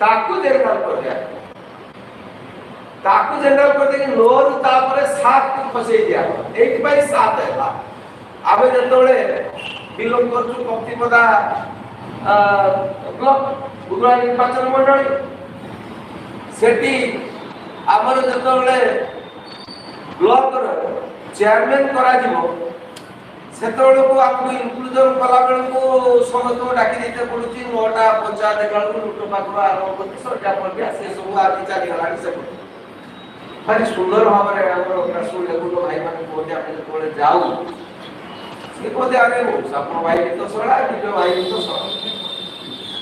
ताकू जनरल कर दिया ताकू जनरल कर दे नो रु तापरे 7 को फसै दिया 8 बाय 7 है आबे जतोले बिलोंग करछु कप्तिपदा ब्लॉक उग्रा निर्वाचन मंडली सेठी आमर जतोले ब्लॉक चेयरमैन करा जिवो सेतोले को आपको इंक्लूजन कला बेल को समस्त डाकी देते पडुची नोटा पंचायत गाल को लुटो पाकरा आरंभ करती सरकार पर भी से सब आदि चाली हलाडी से भारी सुंदर भाव रे हमर रसूल लेगुलो भाई माने कोते आपने जतोले जाऊ से कोते आगे हो सपन भाई तो सळा बिजो भाई तो सळा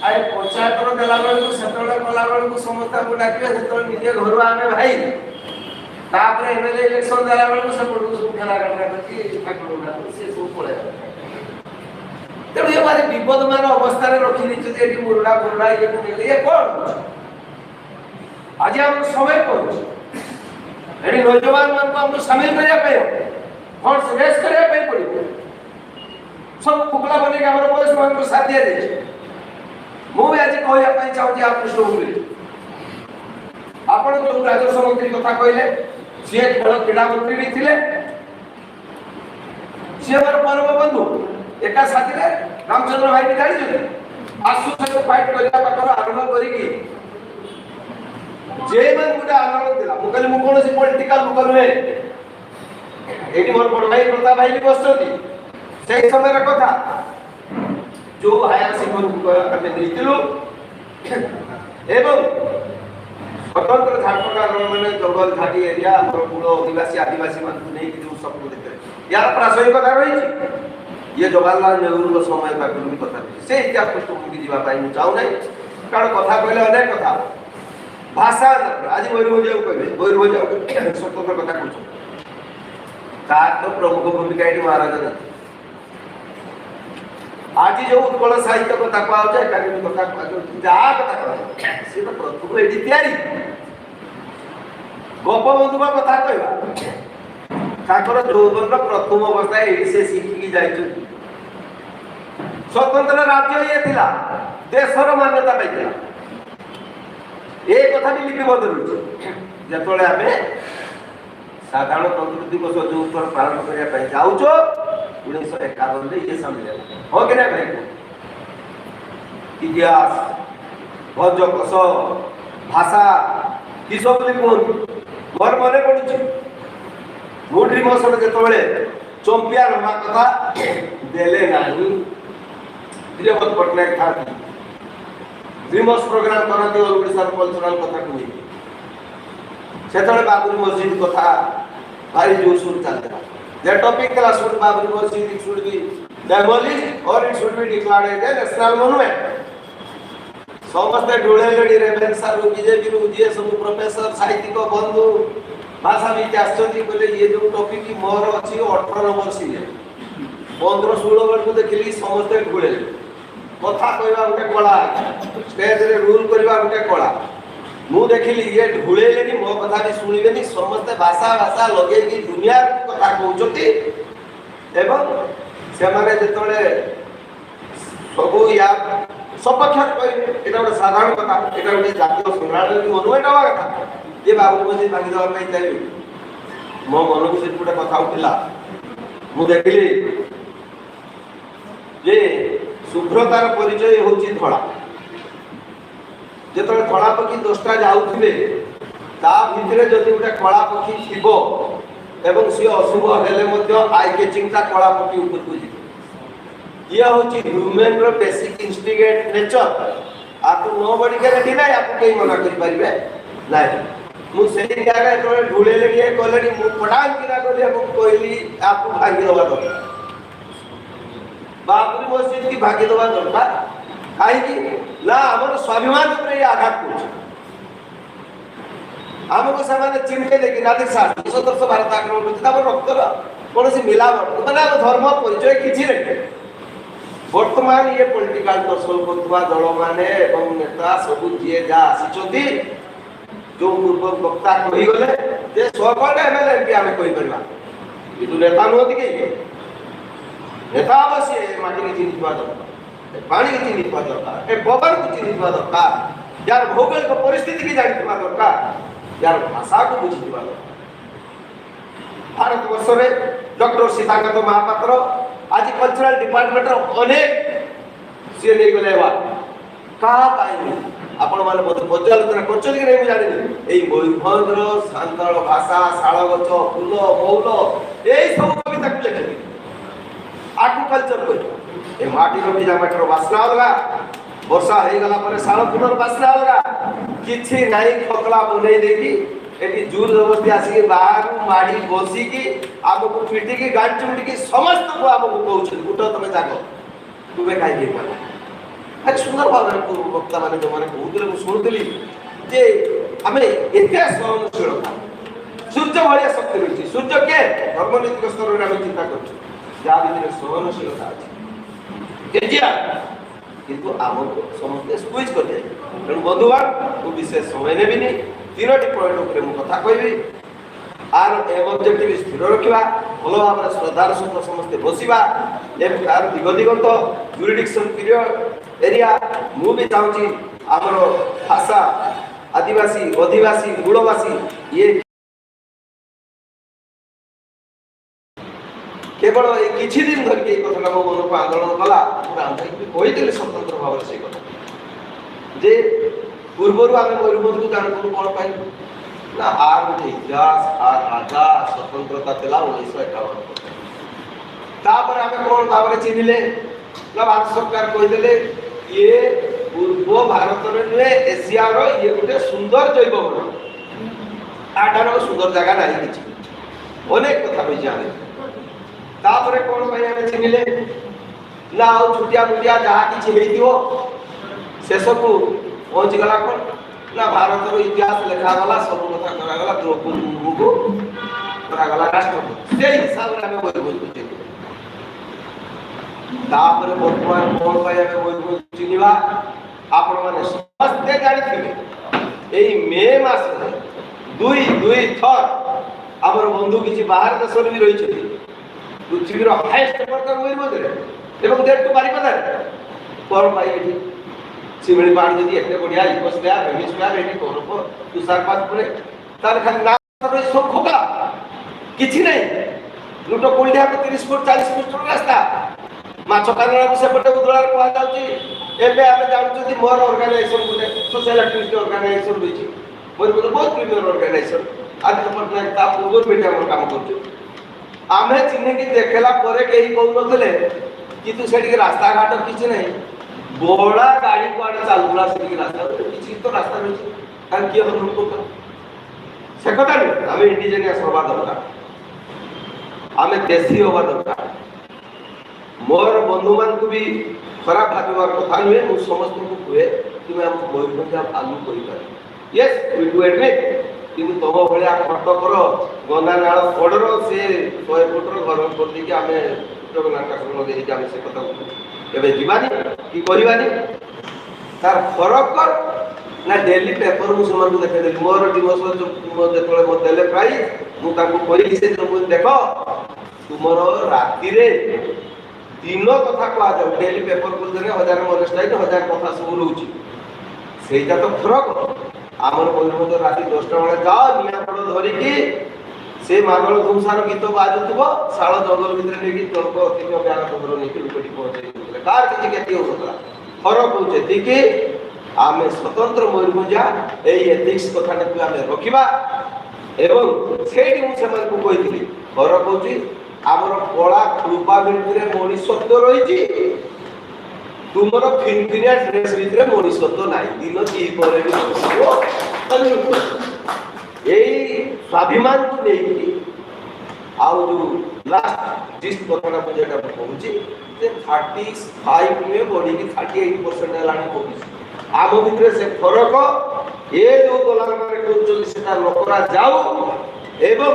आए पंचायत रो देला बेल को सेतोले कला बेल को समस्त को डाकी सेतोले निजे घर आने भाई तापरे एमएलए इलेक्शन देला बेल को सब पडु सब खेला करना कि ठाकुर से सब पळे तेणु ये मारे विपदमान अवस्था रे रखी नीचे एटी मुरडा मुरडा ये को ये कोन आज हम समय पर एटी नौजवान मान को हम शामिल करिया पे और रेस करिया पे पड़ी सब फुकला बने के हमर बॉयस मान को साथ दिया दे मु आज कहया पई चाहू जे आप कृष्ण बोले आपण तो राजस्व मंत्री कथा कहले से खेल क्रीड़ा मंत्री भी थिले से हमर परम बंधु एका साथी रे रामचंद्र भाई भी गाड़ी जे आसु से फाइट करिया पाकर आरंभ करी की जे मन गुडा आंदोलन दिला मु कहले मु कोन से पॉलिटिकल लोक नुहे एटी मोर बड़ भाई प्रताप भाई भी बसती से समय रे कथा जो हायर सिंह को आमे नीतिलु एवं स्वतंत्र झारखंड आंदोलन में जंगल घाटी एरिया हमर पूरा आदिवासी आदिवासी मन को नहीं कि जो सब को देते यार प्रासंगिकता रही ये जवाहरलाल नेहरू रो समय का गुरु कथा से इतिहास पृष्ठभूमि जीवा पाई मु चाहू नहीं कारण कथा कहले अनेक कथा भाषा आज मयूरभंज कहबे मयूरभंज स्वतंत्र कथा कहछ तार तो प्रमुख भूमिका एटी महाराज ने आज जो उत्कल साहित्य कथा पाउ जाय एकाडेमी कथा जा कथा से तो प्रथम एटी तयारी गोपबंधु कथा कहबा ताकर जौवन प्रथम अवस्था एटी से शिखी जाय स्वतंत्र राज्य ये थिला देशर मान्यता पाइथिला ए कथा भी लिपिबद्ध रही जतोले हमें साधारणतंत्र दिवस जो उत्तर पालन करिया पई जाउचो 1951 रे ये समझ हो के ना भाई इतिहास भोजकस भाषा की सब लिखोन मोर मने पडुची मोड्री मसन जतोले चंपियन होना कथा देले नाही दिलेवत पटनायक था ड्रीमर्स प्रोग्राम करती और ओडिसा कल्चरल कथा को सेतले बाबरी मस्जिद कथा भारी जोरसोर चलता the topic class should Babri Masjid it should be demolished or it should be declared as a national monument समस्त ढोले लडी रेवेन्सा रो बीजेपी रो जे सब प्रोफेसर साहित्यिक बंधु भाषा भी आश्चर्य कहले ये जो टॉपिक की मोर अछि 18 वर्ष हे 15 16 वर्ष को देखली समस्त ढोले कथा कहबा उठे कला स्टेज रे रूल करबा उठे कला मु देखली ये ढोले लेनी मो कथा भी सुनिबेनी समस्त भाषा भाषा लगे की दुनिया कथा कहउचती एवं से माने जतले सबो या सपक्षर कहि एटा ଗୋଟେ साधारण कथा एटा ଗୋଟେ ଜାତୀୟ ସଂଗ୍ରାମୀ ମନୁଏଟ ହବା କଥା ଯେ ବାବୁଲ ମସ୍ଜିଦ ଭାଙ୍ଗି ଦେବା ପାଇଁ ଚାହିଁବି ମୋ ମନକୁ ସେ ଗୋଟେ କଥା ଉଠିଲା ମୁଁ ଦେଖିଲି ଯେ शुभ्रतार परिचय होची धड़ा जेतले धड़ा पक्षी 10टा जाउथिले ता भितरे जदि उटा कला पक्षी थिबो एवं से अशुभ हेले मध्ये आई कैचिंग ता कला पक्षी ऊपर को जी ये होची ह्यूमन रो बेसिक इंस्टिगेट नेचर आपको नो बडी के डिनाय आपको केई मना करि परिबे नाही मु सेही जागा तोले ढुले लेडी कोलेडी मु पडान किना कोली आपको कोइली आपको भागी दवा दो बाबरी मस्जिद की भागी दवा दरकार काई की ना हमर स्वाभिमान ऊपर आघात करछ हमको समाने चिंते देखि नादिक साथ 17 भारत आक्रमण करछ तब रक्तर कोनसी मिलावट माने धर्म परिचय किछि रे वर्तमान ये पॉलिटिकल टसल कोतवा दल माने एवं नेता सब जे जा आसीचोती जो पूर्व वक्ता कहि गले जे सकल एमएलए एमपी हमें कहि परबा कि नेता नोति के नेता अवश्य माटी के चिन्हित दरकार पानी के चिन्हित दरकार ए पवन को चिन्हित दरकार यार भौगोलिक परिस्थिति की जानिथिबा दरकार यार भाषा को बुझिथिबा भारत वर्ष रे डॉक्टर सीताकांत महापात्र आज कल्चरल डिपार्टमेंट अनेक सी नहीं गले बा कहा पाइनी आपण माने पर्यालोचना करछन कि नहीं जानि एई मयूरभंजर सांताल भाषा शालगछ फूल मौल एई सब कविता को लेखि आकु कल्चर को ए माटी रो बिजा माटर वासना अलगा वर्षा हे गला पर शाल फूलर वासना अलगा किछि नाही खकला बनै देखि एटी जोर जबरदस्ती आसी बाहर माडी बसी की आगो फिटी की गांठ चुटी की समस्त को आगो कहउछ गुटो तमे जागो तुमे काई के पाला एक सुंदर भावना को वक्ता माने जो माने बहुत लोग सुनतली जे हमें एते सहनशील सूर्य भलिया शक्ति रही सूर्य के धर्मनीतिक स्तर रे हम चिंता करछु जा भीतर सहनशीलता अछि केजिया किंतु हमको समस्त स्क्वीज कर दे तेणु बंधुवान को विशेष समय ने भी नहीं तीनोटी पॉइंट ऊपर मु कथा कहबी आर एम ऑब्जेक्टिव स्थिर रखिबा भलो भाबरे श्रद्धार सहित समस्त बसिबा एम कार दिगदिगंत जुरिडिक्शन पीरियड एरिया मु भी चाहूची हमरो भाषा आदिवासी अधिवासी मूलवासी ये केवल ए किछि दिन धर के कथा मो मन को आंदोलन कला पूरा आंदोलन कोइ दिले स्वतंत्र भाव से कथा जे पूर्वरु आमे मयूरभंज को जानू कोन पाइ ना आर गोटे इतिहास आर राजा स्वतंत्रता तेला 1951 तापर आमे कोन भाव रे चिनिले ना भारत सरकार कहि देले ये पूर्व भारत रे नुए एशिया रो ये गोटे सुंदर जैव मंडल आठारो सुंदर जगह नाही किछि अनेक कथा कहि जाने तापर कोन भाई आमे चिनिले ना छुटिया मुटिया जहा किछि हेतियो शेषकु पहुंच गला कोन ना भारत रो इतिहास लिखा गला सब कथा करा गला द्रौपदी मुर्मू को करा गला राष्ट्रपति से हिसाब रे हमें बोल बोल तापर वर्तमान कोन पाया में बोल चिनिबा आपण माने समस्त जानिथिबे एई मे मास रे दुई थर हमर बंधु किछि बाहर देश रे भी रहि छथि पृथ्वी रो हाईएस्ट टेम्परेचर मयूरभंज रे एवं डेट टू बारिपदा कोन पाई एठी सिमली पानी जदी एते बढ़िया इकोस्फियर हेमिस्फियर एटी कोरप तुषारपात परे तार खाली ना रे सब खोका किछि नै लुटो कोल्डिया को 30 फुट 40 फुट रास्ता माछ कानरा को सेपटे उदळार कोहा जाउची एबे आमे जाउछु कि मोर ऑर्गेनाइजेशन गुटे सोशल एक्टिविटी ऑर्गेनाइजेशन होईची मोर बहुत प्रीमियर ऑर्गेनाइजेशन आज पटना ता पूर्व मीडिया में काम करछु आमे चिन्ह की देखला परे केही कहू नथले कि तू सेठी रास्ता घाट किछि नै बोड़ा गाड़ी को आड़े चालुला से रास्ता किछि तो रास्ता रही कारण कि हम लोग को से कथा नहीं हमें इंडिजिनियस होबा दरकार हमें देशी होबा दरकार मोर बंधु मान को भी खराब भाबीबार कथा नुहे मु समस्त को कहे कि हम मयूरभंज आलू करि पारे यस वी डू एडमिट किंतु तब भलिया कटकर गंगा नाल पडर से 100 फुट घर कर दी कि हमें जगन्नाथ ठाकुर लगे कि हमें से कथा एबे जीवानी की करिवानी तार फरक कर ना डेली पेपर मु समान को देखै देली मोर दिवस जो जेतले म देले प्राइस मु ताको कहि से जो देखो तुमरो राति रे दिन कथा को आ जाऊ डेली पेपर को देले 1000 मोनेस्टाइट 1000 कथा सब रहउची सेटा तो फरक हमर मयूरभंज राति 10टा बेले जाओ निया पड़ धरि की से मांगल धुमसार गीत बाजुतबो साळ जंगल भितर नेकी तर्क अतिथि ब्यान पत्र नेकी लुकटी पहुंचै कार किछि केति होतला फरक होचे दिके आमे स्वतंत्र मयूरभंज एई एथिक्स कथाटा को आमे रखिबा एवं सेठी मु समान को कहितली फरक होची हमर कला कृपा भितरे मनुष्यत्व रहिछि तुमरो फिनफिनिया ड्रेस भितरे मनुष्यत्व नाही दिन दी परे भी एई स्वाभिमान को नेकी आउ जो लास्ट जिस कथाटा को जेटा कहूची जे 35 में बॉडी की 38% लाणी पहुंची आम भितरे से फरक ए जो डॉलर मारे कहउचली सेटा लोकरा जाऊ एवं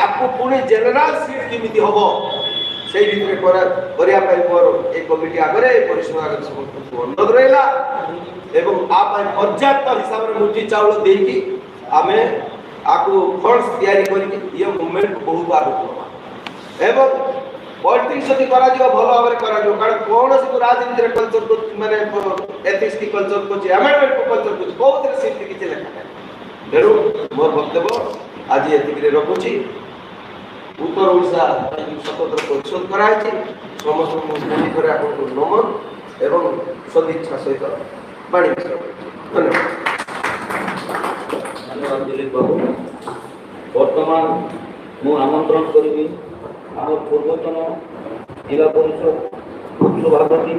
आपको पुणे जनरल सीट किमिति होबो सेई भितरे करिया पाई मोर एक कमिटी आगरे परिश्रम आगरे समस्त अनुरोध रहला एवं आप पर्याप्त हिसाब रे मुठी चावल देकी आमे आकु फंड्स तैयारी करी ये मूवमेंट बहुत आगु एवं पॉलिटिक्स जदि करा जो भलो भाबरे करा जो कारण कोन से राजनीति रे कल्चर को माने एथिक्स की कल्चर को अमेंडमेंट को कल्चर को बहुत रे सिद्धि किछ लेखा है तेरो मोर वक्तव्य आज एतिकरे रखुची उत्तर ओडिशा स्वतंत्र परिषद करा है समस्त मुनि करे आपन नमन एवं सदिच्छा सहित बाणी धन्यवाद दिलीप बाबू वर्तमान मु आमंत्रण करी आम पूर्वतन जिला परिषद सभापति